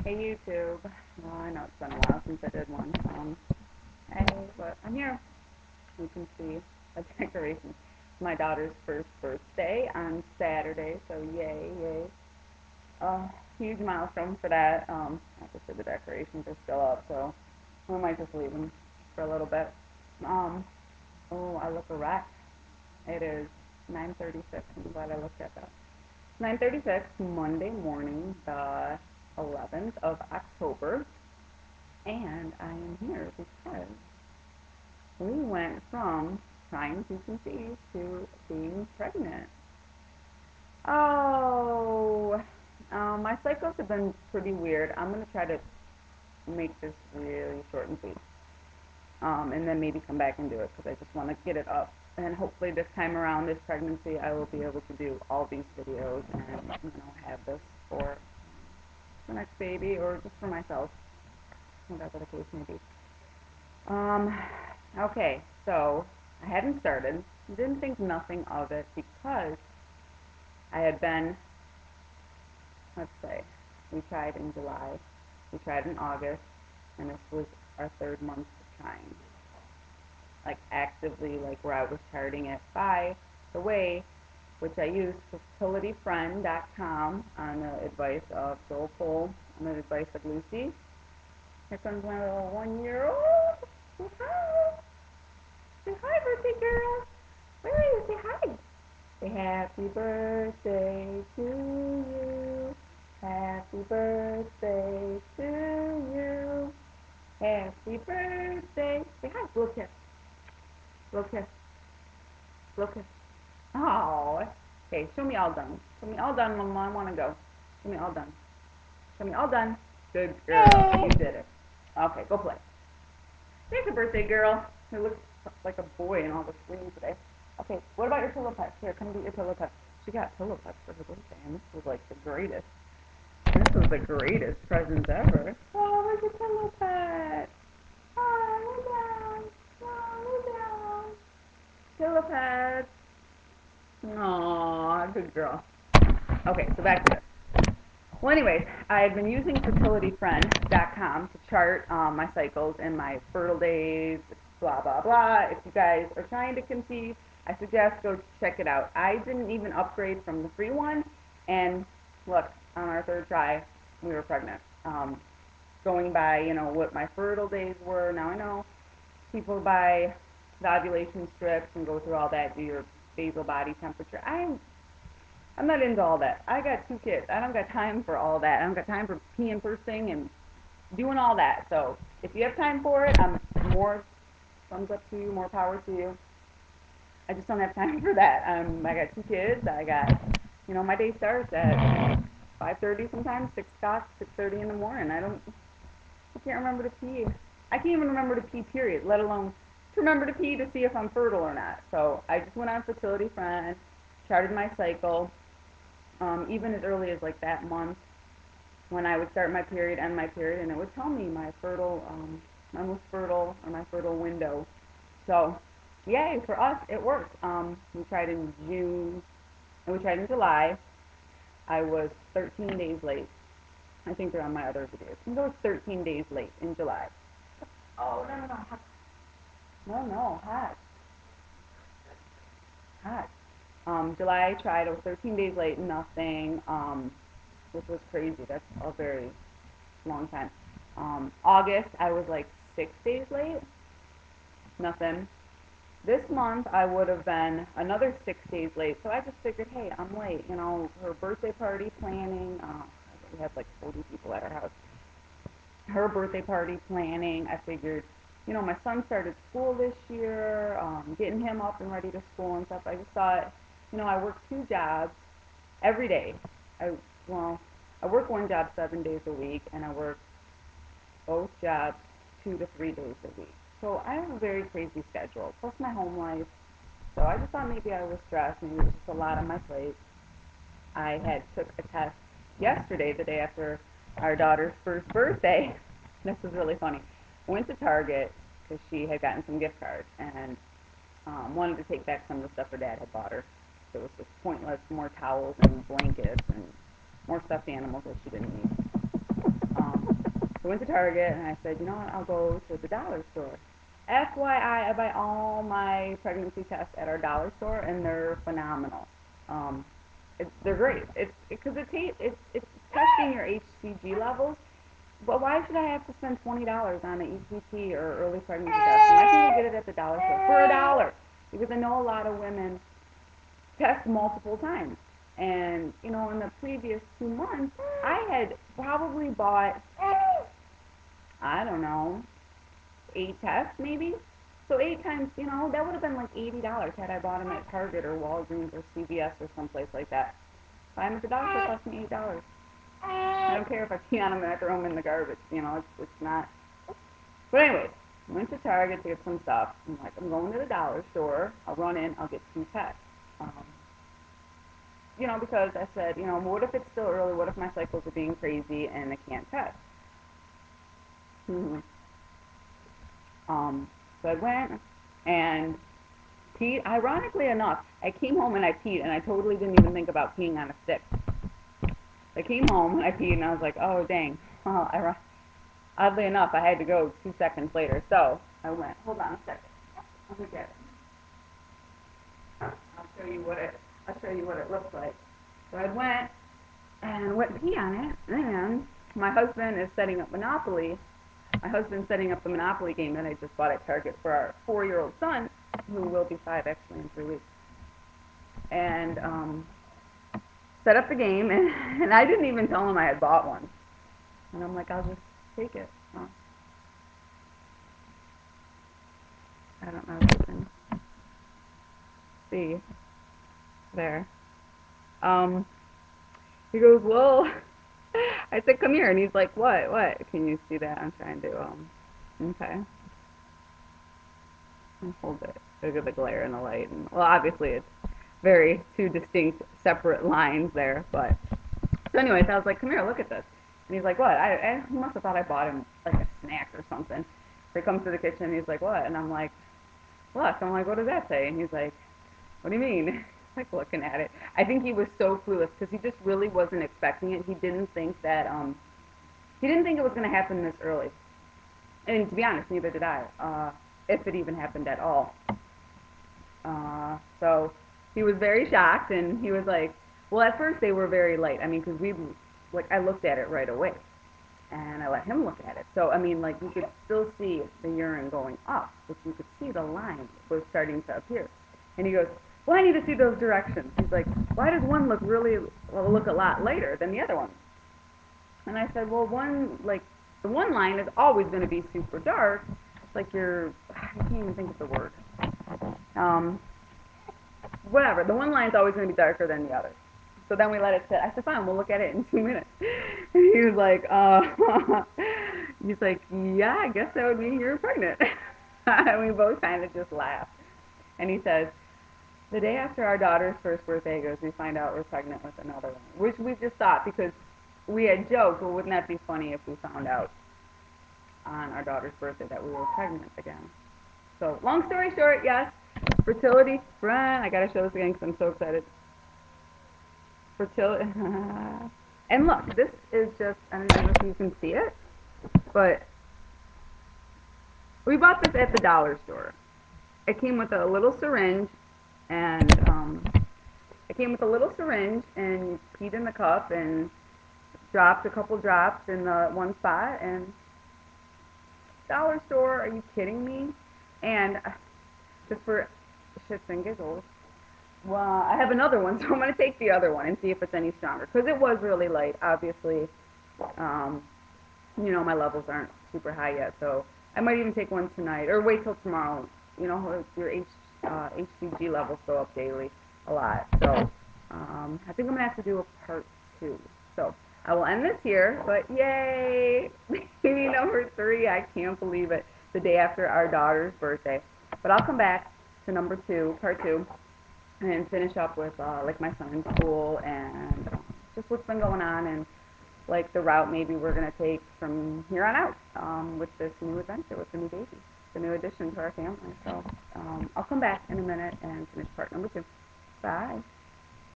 Hey YouTube. Well, I know it's been a while since I did one. Hey, but I'm here. You can see a decoration. It's my daughter's first birthday on Saturday, so yay, yay. Huge milestone for that. Obviously the decorations are still up, so we might just leave them for a little bit. Um, oh, I look a wreck. It is 9:36. I'm glad I looked at that. 9:36, Monday morning, the 11th of October. And I am here because we went from trying to conceive to being pregnant. Oh, my cycles have been pretty weird. I'm going to try to make this really short and sweet. And then maybe come back and do it because I just want to get it up. And hopefully this time around, this pregnancy, I will be able to do all these videos and, have this for the next baby or just for myself, whatever the case may be. Okay, so I hadn't started, didn't think nothing of it because I had been, let's say, we tried in July, we tried in August, and this was our third month of trying. Like actively, like where I was charting it by the way, which I used fertilityfriend.com on the advice of Joel Cole and the advice of Lucy. Here comes my little 1-year-old. Say hi. Say hi, birthday girl. Where are you? Say hi. Say happy birthday to you. Happy birthday to you. Happy birthday. Say hi. Little kiss. Little kiss. Little kiss. Oh. Okay, show me all done. Show me all done, Mama. I want to go. Show me all done. Show me all done. Good girl. You did it. Okay, go play. There's a birthday girl. It looks like a boy in all the screens today. Okay, what about your pillow pets? Here, come get your pillow pets. She got pillow pets for her birthday, and this was like the greatest. This was the greatest present ever. Oh, where's your pillow pet? Oh, lay down. Oh, lay down. Pillow pets. Aww, good girl. Okay, so back to this. Well, anyways, I had been using fertilityfriend.com to chart my cycles and my fertile days, blah, blah, blah. If you guys are trying to conceive, I suggest go check it out. I didn't even upgrade from the free one, and look, on our third try, we were pregnant. Going by, what my fertile days were. Now I know people buy the ovulation strips and go through all that, do your basal body temperature. I'm not into all that. I got 2 kids. I don't got time for all that. I don't got time for peeing first thing and doing all that. So if you have time for it, I'm more thumbs up to you, more power to you. I just don't have time for that. I got 2 kids. I got, my day starts at 5:30 sometimes, 6 o'clock, 6:30 in the morning. I can't remember to pee. I can't even remember to pee, period, let alone to remember to pee to see if I'm fertile or not. So I just went on Fertility Friend, charted my cycle. Even as early as like that month when I would start my period, end my period, and it would tell me my fertile, my most fertile or my fertile window. So, yay, for us, it worked. We tried in June, and we tried in July. I was 13 days late. I think they're on my other videos. I think I was 13 days late in July. Oh, no, no, no, hot. No, no, hot. Hot. July I tried, I was 13 days late, nothing, which was crazy. That's a very long time. August, I was like 6 days late, nothing. This month, I would have been another 6 days late, so I just figured, hey, I'm late. Her birthday party planning, we had like 40 people at our house. Her birthday party planning, I figured, my son started school this year, getting him up and ready to school and stuff. I just thought, I work 2 jobs every day. I work 1 job 7 days a week, and I work both jobs 2 to 3 days a week. So I have a very crazy schedule, plus my home life. So I just thought maybe I was stressed, maybe it was just a lot on my plate. I had took a test yesterday, the day after our daughter's first birthday. This was really funny. Went to Target because she had gotten some gift cards and wanted to take back some of the stuff her dad had bought her. So it was just pointless, more towels and blankets and more stuffed animals that she didn't need. So I went to Target and I said, you know what, I'll go to the dollar store. FYI, I buy all my pregnancy tests at our dollar store, and they're phenomenal. Um, they're great. It's because it's testing your HCG levels. But why should I have to spend $20 on an EPT or early pregnancy test? And I can go get it at the dollar store for $1, because I know a lot of women test multiple times. And you know, in the previous 2 months, I had probably bought, I don't know, 8 tests maybe. So 8 times, you know, that would have been like $80 had I bought them at Target or Walgreens or CVS or someplace like that. Buy them at the dollar store, cost me $8. I don't care if I pee on them and I throw them in the garbage. You know, it's not. But anyways, I went to Target to get some stuff. I'm like, I'm going to the dollar store. I'll run in. I'll get 2 tests. You know, because I said, you know, what if it's still early? What if my cycles are being crazy and I can't test? So I went and peed. Ironically enough, I came home and I peed, and I totally didn't even think about peeing on a stick. I came home and I peed, and I was like, oh dang. Oddly enough, I had to go 2 seconds later. So I went. Hold on a second. Let me get it. I'll show you what it looks like. So I went and went and pee on it, and my husband is setting up Monopoly. My husband's setting up the Monopoly game that I just bought at Target for our 4-year-old son, who will be 5 actually in 3 weeks. And set up the game, and I didn't even tell him I had bought one. And I'm like, I'll just take it. I don't know if you can see there. He goes, well, I said, come here, and he's like, what? Can you see that? I'm trying to, okay. I'll hold it. Look at the glare and the light. And, well, obviously it's very 2 distinct, separate lines there, but, so anyways, I was like, come here, look at this. And he's like, what? He must have thought I bought him, like, a snack or something. So he comes to the kitchen, and he's like, what? And I'm like, look. I'm like, what does that say? And he's like, what do you mean? Like, looking at it. I think he was so clueless, because he just really wasn't expecting it. He didn't think that, he didn't think it was going to happen this early. And to be honest, neither did I, if it even happened at all. So he was very shocked, and he was like, well, at first they were very light. I mean, because I looked at it right away, and I let him look at it. So, I mean, like, you could still see the urine going up, but you could see the line was starting to appear. And he goes, well, I need to see those directions. He's like, why does one look a lot lighter than the other one? And I said, well, the one line is always going to be super dark. It's like I can't even think of the word. Whatever, the one line's always going to be darker than the other. So then we let it sit. I said, fine, we'll look at it in 2 minutes. And he was like, he's like, yeah, I guess that would mean you're pregnant. And we both kind of just laughed. And he says, the day after our daughter's first birthday goes, we find out we're pregnant with another one, which we just thought, because we had joked, well, wouldn't that be funny if we found out on our daughter's birthday that we were pregnant again. So, long story short, yes, fertility friend. I gotta show this again because I'm so excited. Fertility. And look, this is just, I don't know if you can see it, but we bought this at the dollar store. It came with a little syringe, and you peed in the cup and dropped a couple drops in the one spot, and dollar store, are you kidding me? And just for shits and giggles, well, I have another one, so I'm going to take the other one and see if it's any stronger, because it was really light. Obviously, you know, my levels aren't super high yet, so I might even take one tonight, or wait till tomorrow. You know, your HCG levels go up daily a lot, so I think I'm going to have to do a part 2. So I will end this here, but yay! Baby number 3, I can't believe it, the day after our daughter's birthday. But I'll come back to number 2, part 2, and finish up with like my son in school and just what's been going on, and like the route maybe we're going to take from here on out with this new adventure with the new baby, the new addition to our family. So I'll come back in a minute and finish part number 2. Bye.